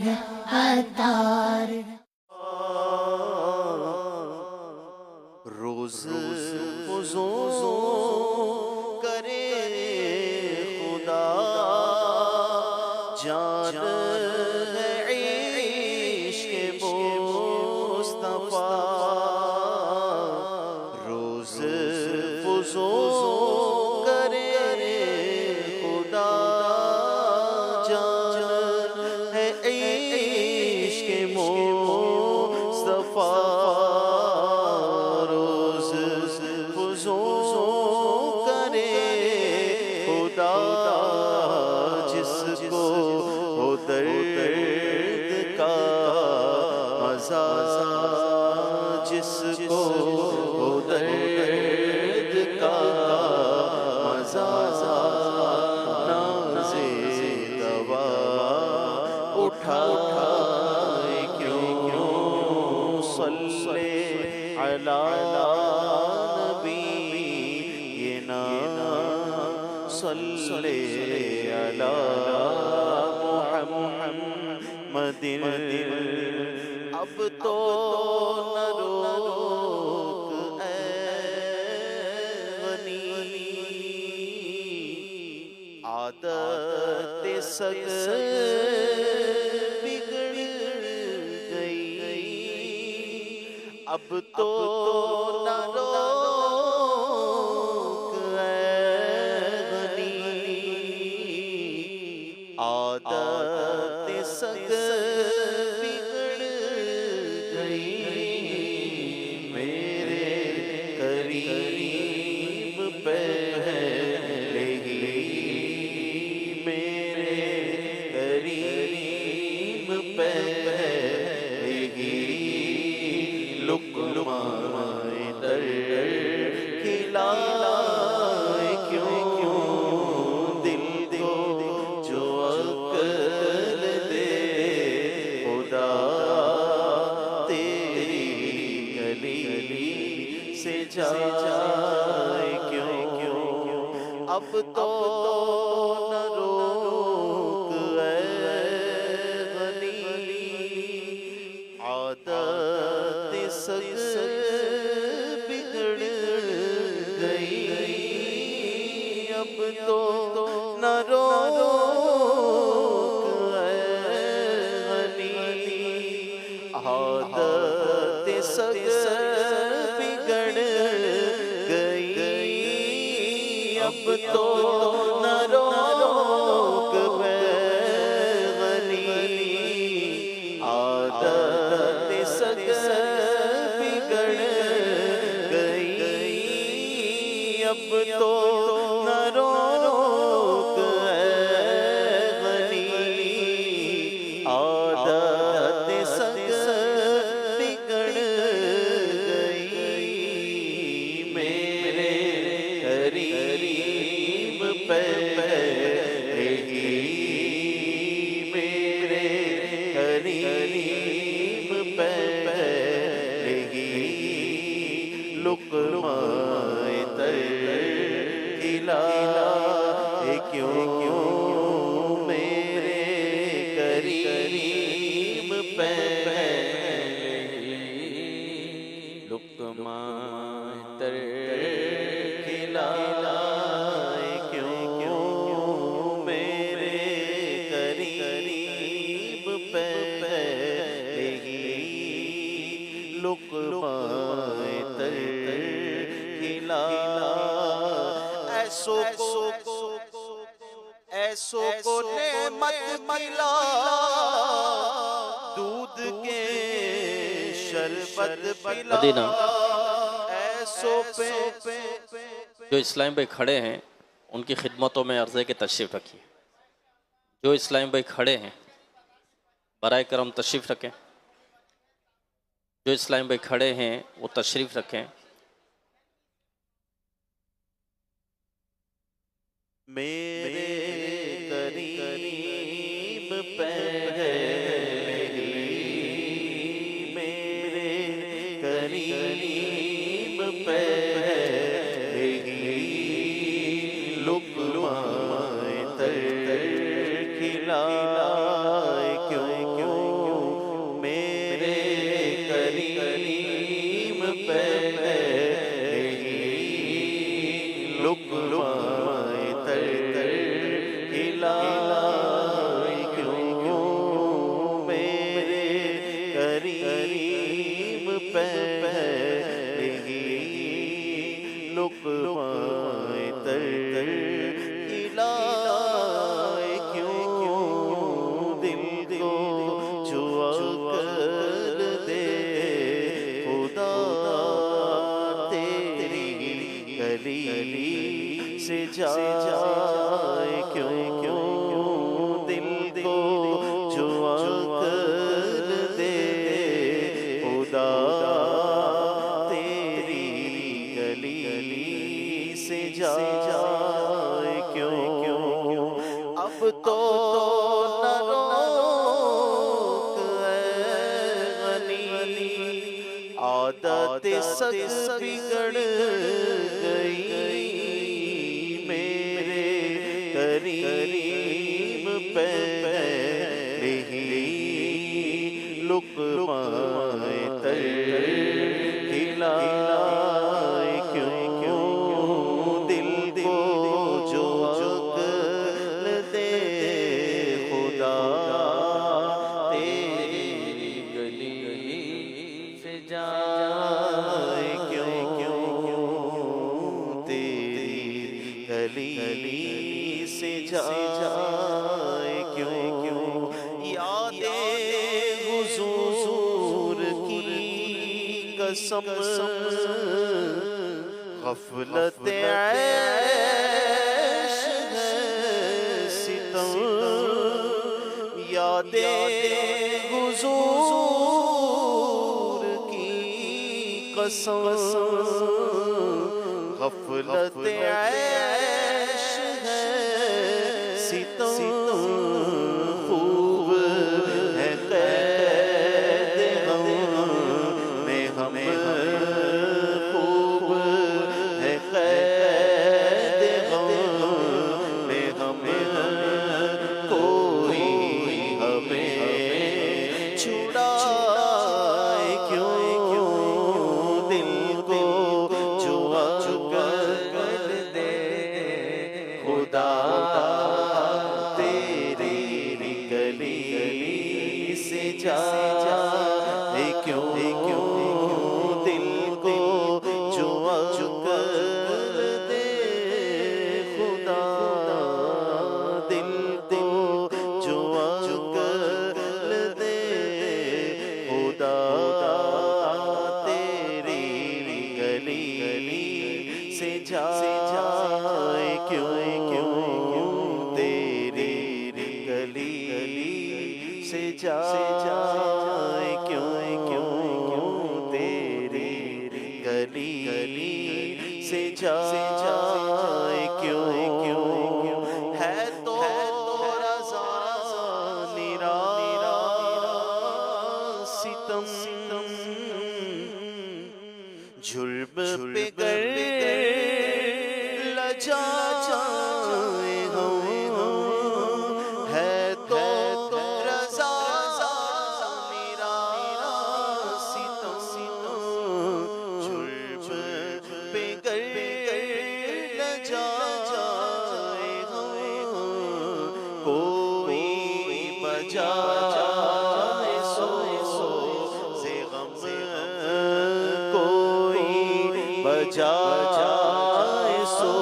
अतार रोज वज़ू करे खुदा जान है इश्क़ मुस्तफ़ा। रोज वज़ू करे खुदा जान है इश्क़ मुस्तफ़ा। जिसको हो दर्द का मज़ा, जिसको हो दर्द का मज़ा, नाज़े दवा उठाए क्यों सल्ले अला नबी ये ना सल्ले अला मुहम्मदिन। अब तो न रोक गनी, आदत सग बिगड़ गई। अब तो न रोक आदत सग बिगड़ गई। मेरे करीब पहले ही, मेरे करीब पहले ही लुक़माए दर खिलाए क्यों दिल को जो अक्ल दे खुदा तेरी गली से जाए क्यों। अब तो न रोक गनी, आदत सग बिगड़ गई। अब तो न रोक गनी, आदत सग बिगड़ गई। अब तो न रोक गनी, आदत सग बिगड़ गई। अब तो न रोक गनी, आदत सग बिगड़ गई। मेरे करीब पहले ही, मेरे करीब पहले ही लुक़माए तर खिलाए क्यों। मेरे करीब पहले ही लुक़माए तर खिलाए क्यों। मेरे करीब पहले ही लुक़माए तर खिलाए। ऐसो को नेमत मिला दूध के शरबत पिला। मदीना ऐसो पे जो इस्लाम भाई खड़े हैं उनकी खिदमतों में अर्ज़े के तशरीफ़ रखिए। जो इस्लाम भाई खड़े हैं बराए करम तशरीफ़ रखें। जो इस्लाम भाई खड़े हैं वो तशरीफ़ रखें। मेरे करीब पहले ही, मेरे करीब पहले ही लुक़माए तर खिलाए क्यों। पहले लुक़माए तर खिलाए क्यों दिल को जुआ कर दे खुदा तेरी गली से जाए क्यों दिल को जुआ कर दे खुदा तेरी गली से जाए क्यों अब तो न रोक ऐ गनी आदत सद बिगड़ गई मेरे करीम पहले ही लुक़माए तर खिलाए क्यों दिल को जो अक्ल दे खुदा तेरी गली से जाए क्यों तेरी गली से जाए क्यों यादें हुजूर की कसम गफलत ऐश है सितम यादें हुजूर की कसम गफलत ऐश है सितम खूब है कैद हम में खूब है कैद हम में कोई हमें छुड़ाए क्यों दिल को जुआ कर दे खुदा तेरी गली से जाए क्यों दिल को जुआ कर दे खुदा दिल को जुआ कर दे खुदा तेरी गली से जाए क्यों तेरी गली से जाए क्यों तेरी गली से जाए क्यों है तो रज़ा निरा सितम जुल्म पे गर लजा जाए हम है तो रज़ा मेरा सितम जुल्म पे गर लजा जाए हम कोई बजा जाए सो से गम कोई बजा जाए सो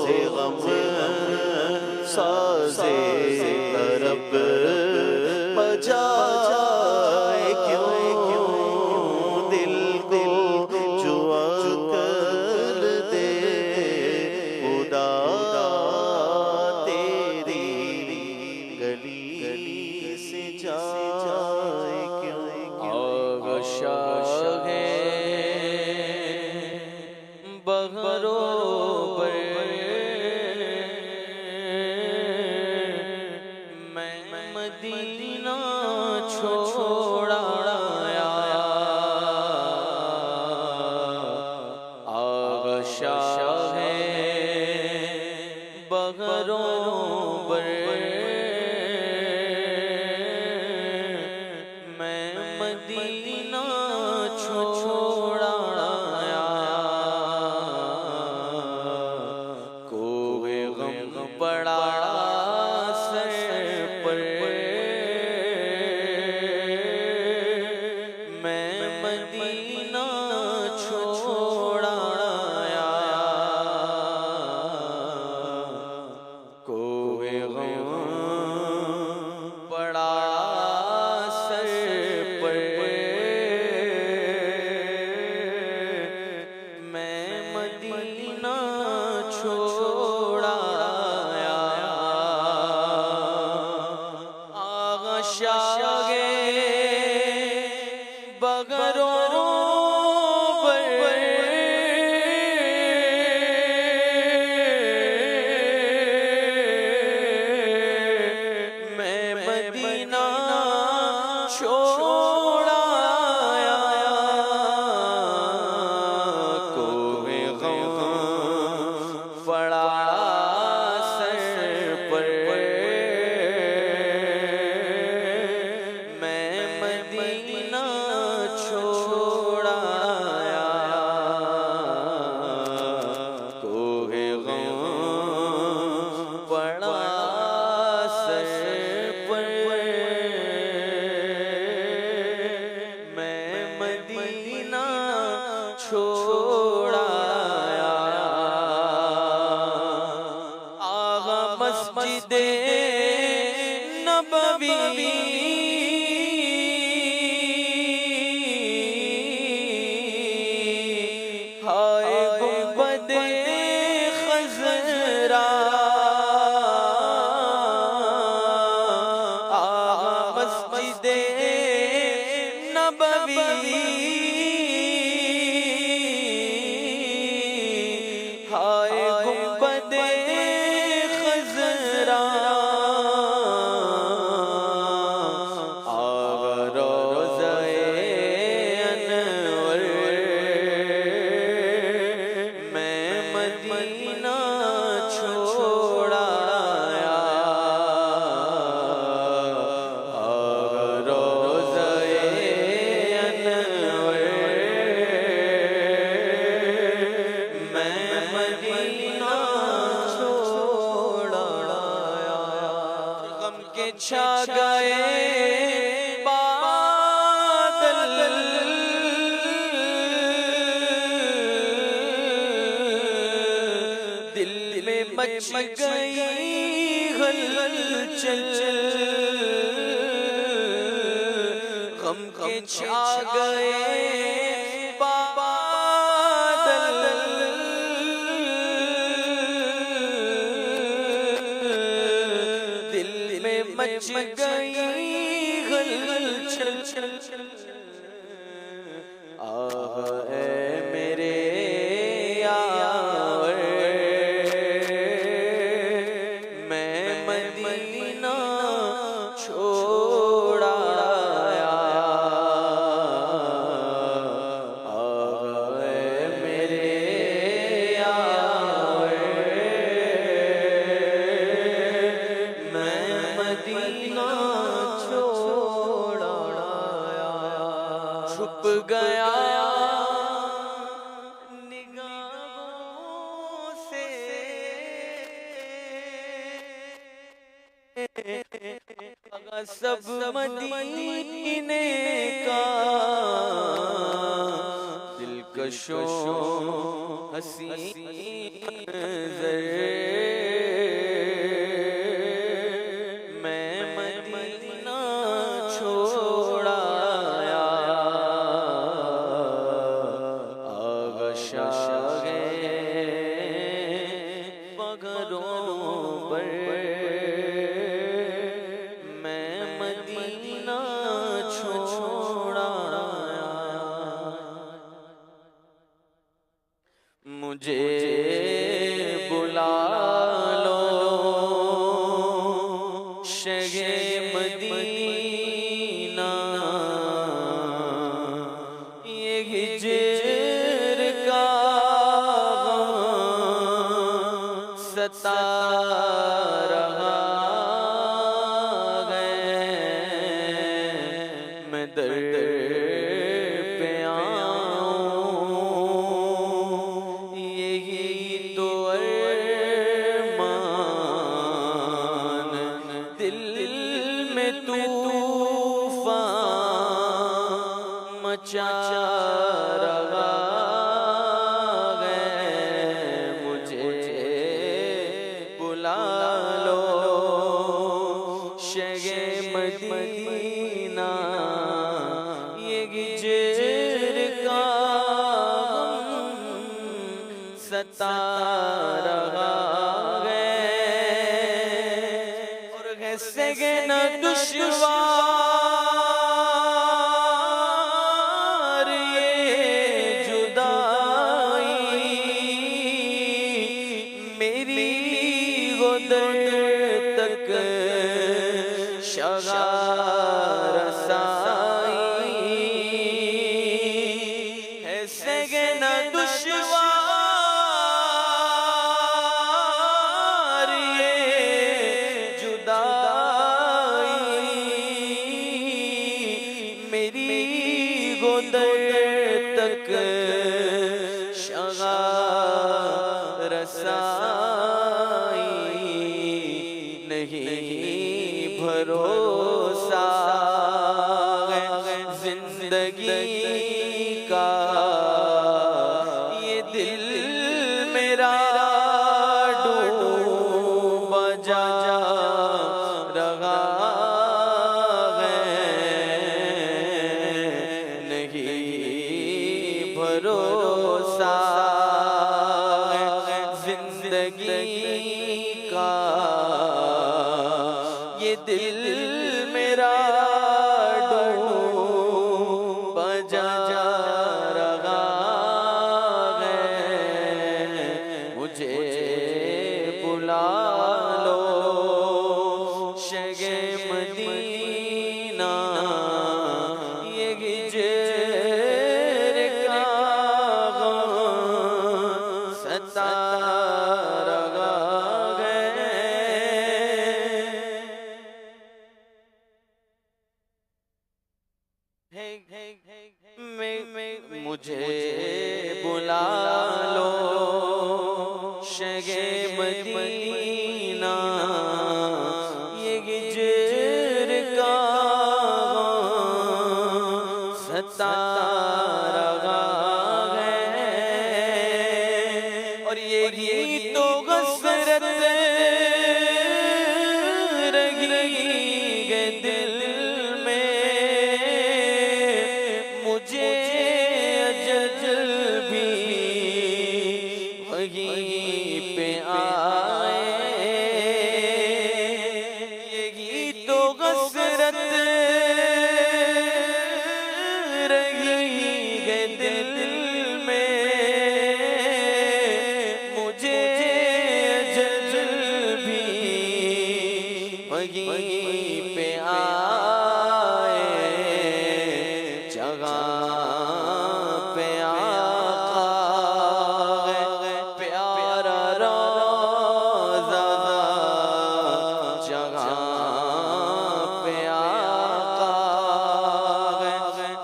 से गम साज़े तरब बजा जाए क्यों दिल को जुआ कर दे खुदा तेरी गली से जाए क्यों बगरोबर मैं मदीना छोड़ा आया आगशा है बगरोबर मैं मदीना छोड़ा आया कोई गम बड़ा सर पर मैं छोड़ाया, कोहे गम पड़ा सर पर, मैं मदीना छोड़ाया, कोहे गम पड़ा सर पर, मैं मदीना छोड़ाया। आगा मस्जिदे नबवी, हाय गुंबदे खज़रा, आगा मस्जिदे नबवी, हाय गुंबदे खज़रा, आगा रोज़े अनवर, मैं मदीना छोड़ाया, आगा रोज़े अनवर, मैं मदीना छोड़ाया। गम के छा गए बादल, दिल में मच गई हलचल, गम के छा गए बादल, दिल में मच गई हलचल, आहा ऐ मेरे यार, मैं मदीना छोड़ाया, आहा ऐ मेरे यार, मैं मदीना छोड़ाया। छुप गया निगाहों से अगर सब मदीने का, दिलकशों हसी मंज़र, मैं मदीना छोड़ाया, आगा शागे पगरों पर, मैं मदीना छोड़ाया। मुझे बुला लो शगे मदीना, ये हिजर का गम सता रहा है, मैं दर पे आऊं, यही तो अरमान, दिल में तूफान मचा रहा है। मुझे बुला लो शगे मदीना, ये हिजर का गम सता रहा है, और है सगे न दुश्वार ये जुदाई, मेरी वो दर तक शगा रसा दर तक शगा रसाई नहीं भरोसा जिंदगी का ये दिल मेरा डूब जा रहा भरोसा जिंदगी का ये दिल मेरा डूब जा रहा है मुझे बुला लो शगे मदीना ये गिजर का सता रहा मुझे बुला लो शगे मदीना ये गिजर का सता रहा है और ये तो हसरत रही है दिल में मुझे अजल भी वहीं पे आए यही तो हसरत रही है दिल में मुझे अजल भी वहीं पे आए जगह पे आका प्यारा रोज़ा जगह पे आका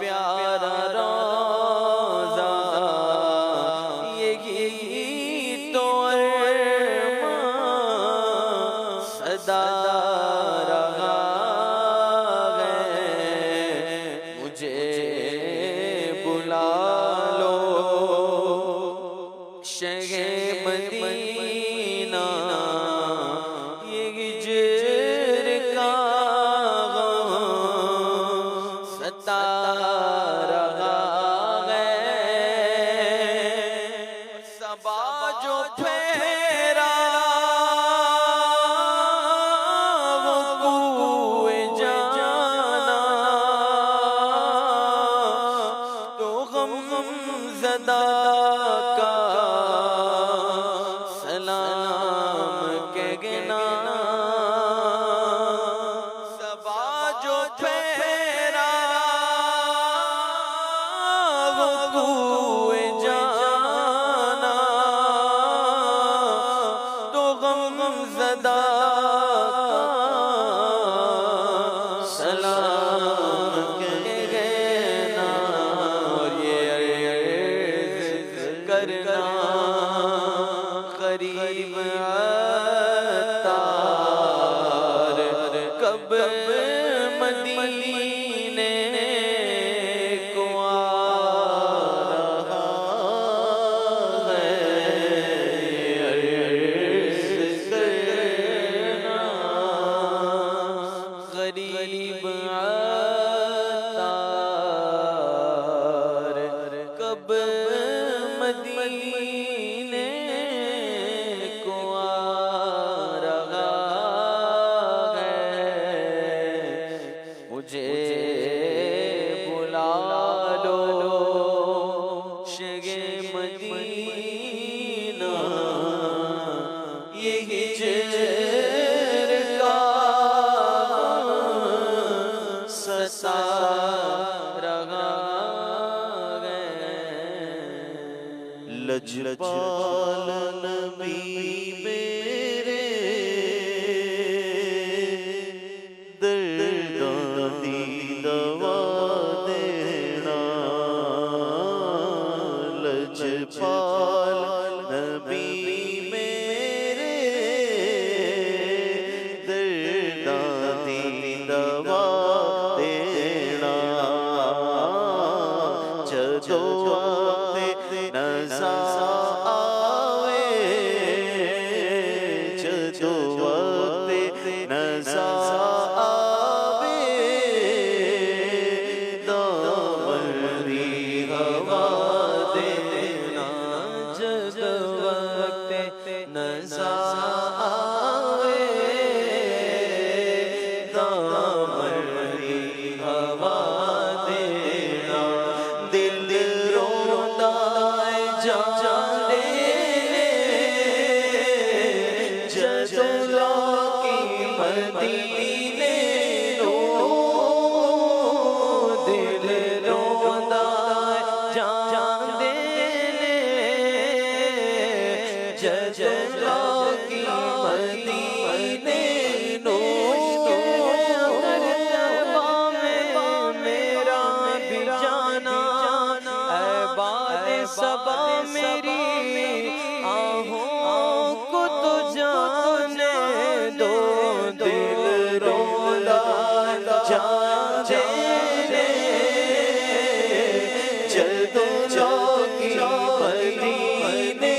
प्यारा रोज़ा यही तो अरमान सदा रहा है मुझे बुला लो शगे मदीना ये गिजर का सता रहा है सबा जो फेरा वो कुए जाना तो गम ज़दा का सलाम कहना सबा जो फेरा वो कुए जाना तो गम ज़दा सलाम कहना और ये अर्ज़ करना करीब अत्तार कब मदीने को आ रहा है अर्ज़ करना करीब अत्तार कब मदीने को आ रहा है मुझे बुला लो शगे मदीना ये हिजर का सता रहा है लजपाल नबी मेरे दर्दां दी दवा देना जदो नज़ा आवे जदो नज़ा आवे दामनी हवा देना जदो नज़ा आवे दामनी हवा देना दिल दिल रोंदा जाने जदो की मदीने नो दिल रोंदा जाने जदो की मदीने नो मेरा भी जाना सबा मेरी आहों को तो जाने दो दिल रोंदा जाने जदो की मदीने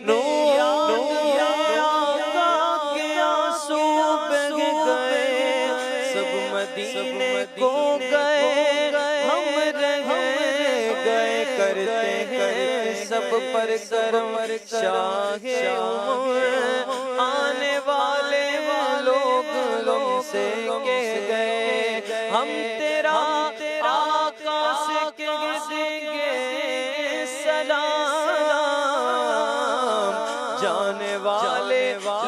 नो आका के आंसू बह गए सब मदीने को गए हम रह गए करते सब पर करम चाहे आने वाले लोग गम से कह गए हम तेरा आका से कह देंगे सलाम जाने वाले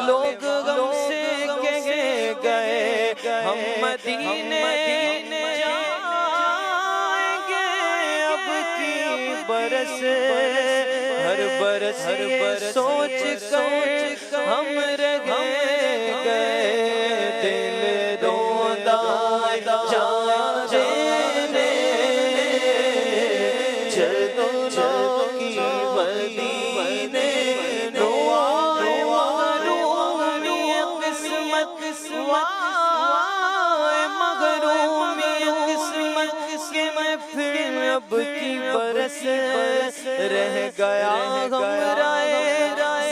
लोग गम से कह गए हम मदीने जाएंगे अब की बरस हर बरस सोच कर हम रह गए दिल रोंदा जाने जदो की मदीने नो मगरूमी किस्मत मगरूमी किस्मत के मैं फिर अब की बरस रह गया गमराए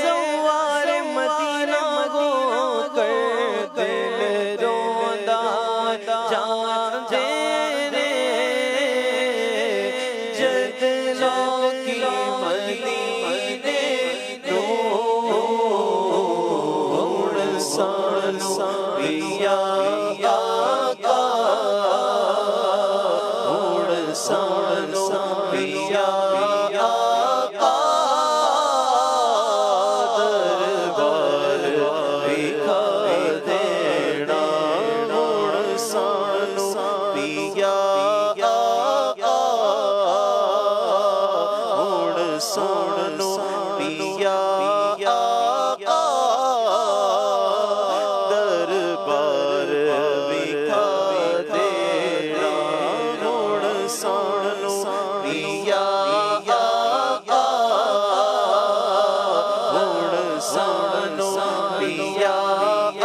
सवार मदीना हो कर दिल रोंदा जाने जदो की मदीने नो सान पिया आका सान पिया आका दरबार दिखा देना सान पिया आका सान पिया आका दरबार दिखा देना सान पिया आका सान पिया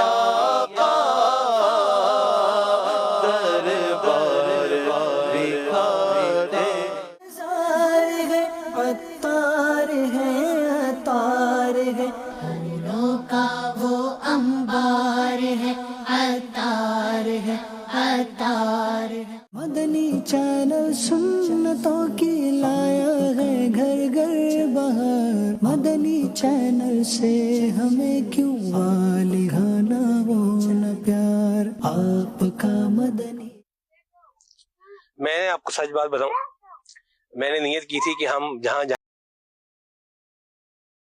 आका दरबार दिखा दे अतार है अतार है फूलों का वो अंबार है अतार है अतार है मदनी चैनल सुन्नतों की लाया है घर घर बहार मदनी चैनल से हमें क्यों वालिहाना वो न प्यार आपका मदनी। मैं आपको सच बात बताऊं, मैंने नियत की थी कि हम जहाँ